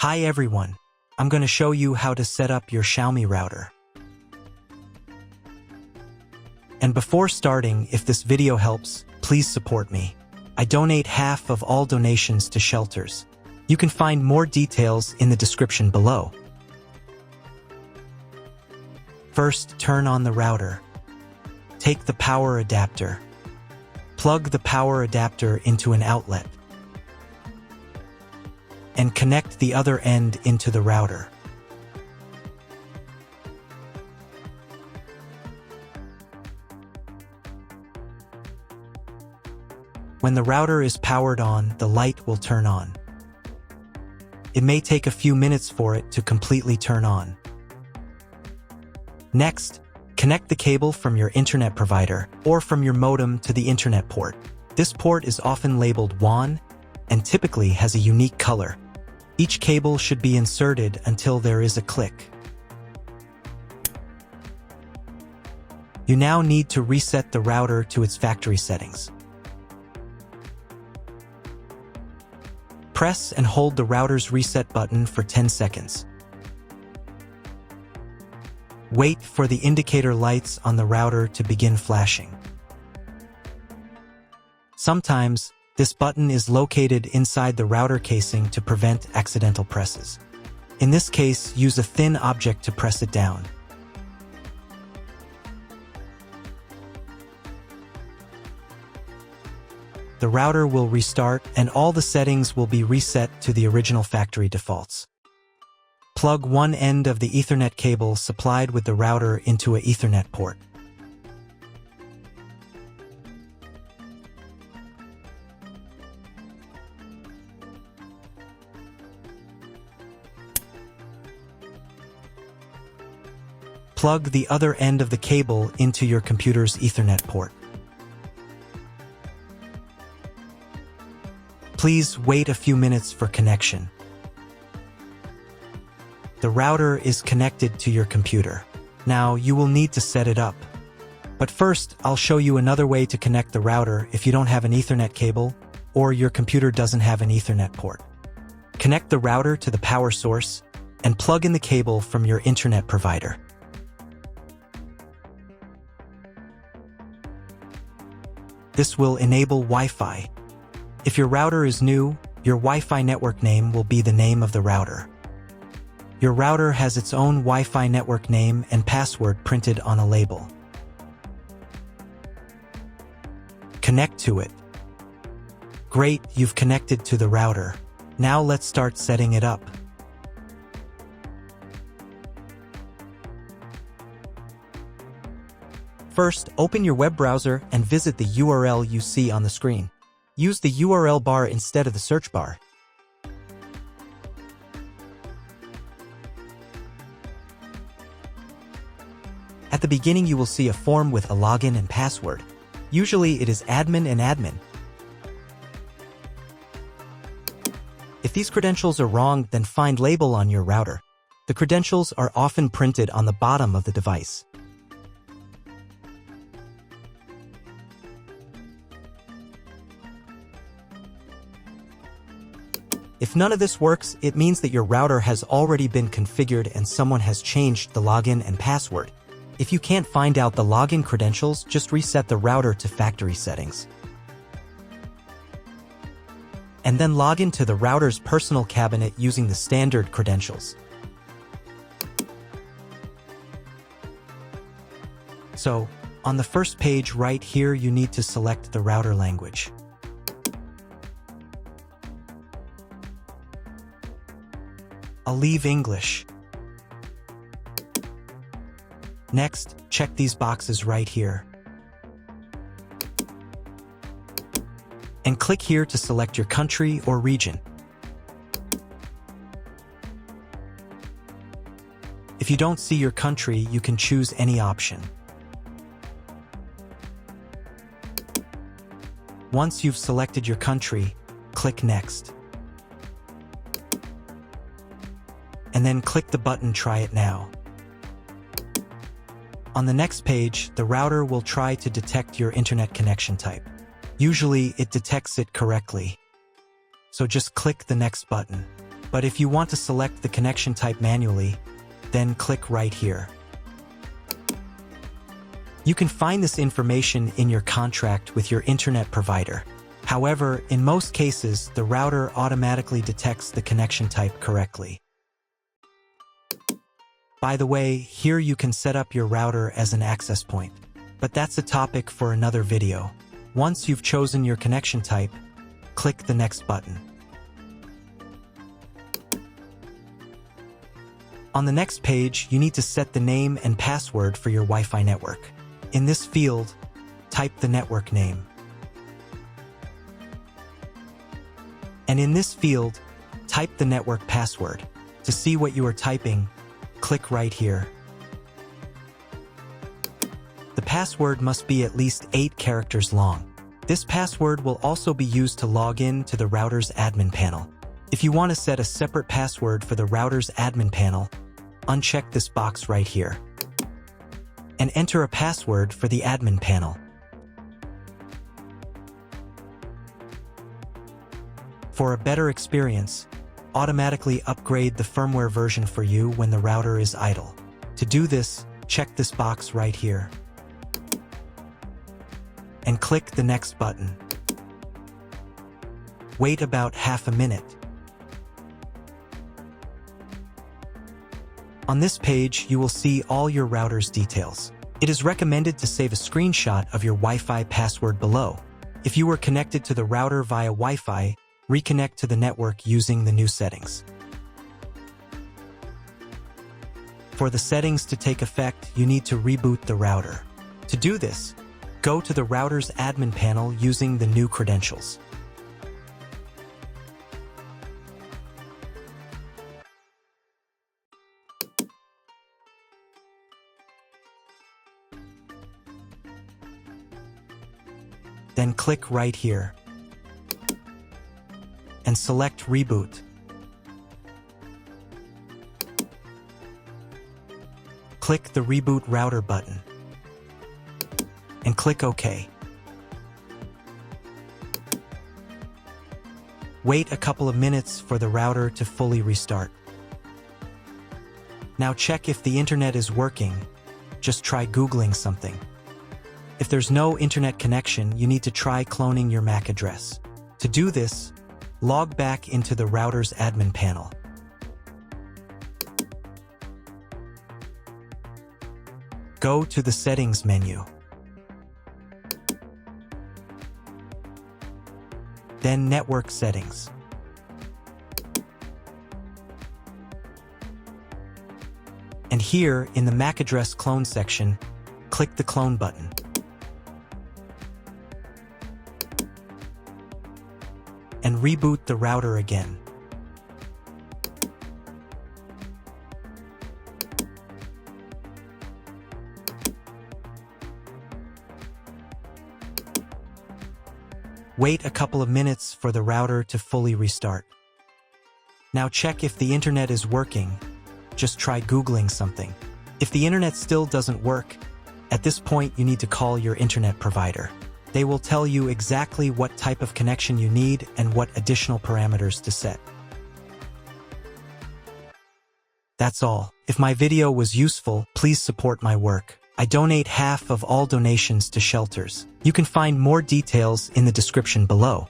Hi everyone, I'm going to show you how to set up your Xiaomi router. And before starting, if this video helps, please support me. I donate half of all donations to shelters. You can find more details in the description below. First, turn on the router. Take the power adapter. Plug the power adapter into an outlet. And connect the other end into the router. When the router is powered on, the light will turn on. It may take a few minutes for it to completely turn on. Next, connect the cable from your internet provider or from your modem to the internet port. This port is often labeled WAN and typically has a unique color. Each cable should be inserted until there is a click. You now need to reset the router to its factory settings. Press and hold the router's reset button for 10 seconds. Wait for the indicator lights on the router to begin flashing. Sometimes, this button is located inside the router casing to prevent accidental presses. In this case, use a thin object to press it down. The router will restart and all the settings will be reset to the original factory defaults. Plug one end of the Ethernet cable supplied with the router into an Ethernet port. Plug the other end of the cable into your computer's Ethernet port. Please wait a few minutes for connection. The router is connected to your computer. Now you will need to set it up. But first, I'll show you another way to connect the router if you don't have an Ethernet cable or your computer doesn't have an Ethernet port. Connect the router to the power source and plug in the cable from your internet provider. This will enable Wi-Fi. If your router is new, your Wi-Fi network name will be the name of the router. Your router has its own Wi-Fi network name and password printed on a label. Connect to it. Great, you've connected to the router. Now let's start setting it up. First, open your web browser and visit the URL you see on the screen. Use the URL bar instead of the search bar. At the beginning, you will see a form with a login and password. Usually, it is admin and admin. If these credentials are wrong, then find label on your router. The credentials are often printed on the bottom of the device. If none of this works, it means that your router has already been configured and someone has changed the login and password. If you can't find out the login credentials, just reset the router to factory settings. And then log into the router's personal cabinet using the standard credentials. So, on the first page right here, you need to select the router language. I'll leave English. Next, check these boxes right here. And click here to select your country or region. If you don't see your country, you can choose any option. Once you've selected your country, click Next. And then click the button Try It Now. On the next page, the router will try to detect your internet connection type. Usually, it detects it correctly. So just click the next button. But if you want to select the connection type manually, then click right here. You can find this information in your contract with your internet provider. However, in most cases, the router automatically detects the connection type correctly. By the way, here you can set up your router as an access point. But that's a topic for another video. Once you've chosen your connection type, click the next button. On the next page, you need to set the name and password for your Wi-Fi network. In this field, type the network name. And in this field, type the network password. To see what you are typing, click right here. The password must be at least 8 characters long. This password will also be used to log in to the router's admin panel. If you want to set a separate password for the router's admin panel, uncheck this box right here and enter a password for the admin panel. For a better experience, automatically upgrade the firmware version for you when the router is idle. To do this, check this box right here and click the next button. Wait about half a minute. On this page, you will see all your router's details. It is recommended to save a screenshot of your Wi-Fi password below. If you were connected to the router via Wi-Fi, reconnect to the network using the new settings. For the settings to take effect, you need to reboot the router. To do this, go to the router's admin panel using the new credentials. Then click right here and select Reboot. Click the Reboot Router button and click OK. Wait a couple of minutes for the router to fully restart. Now check if the internet is working. Just try Googling something. If there's no internet connection, you need to try cloning your MAC address. To do this, log back into the router's admin panel. Go to the Settings menu. Then Network Settings. And here, in the MAC address clone section, click the Clone button. And reboot the router again. Wait a couple of minutes for the router to fully restart. Now check if the internet is working. Just try Googling something. If the internet still doesn't work, at this point you need to call your internet provider. They will tell you exactly what type of connection you need and what additional parameters to set. That's all. If my video was useful, please support my work. I donate half of all donations to shelters. You can find more details in the description below.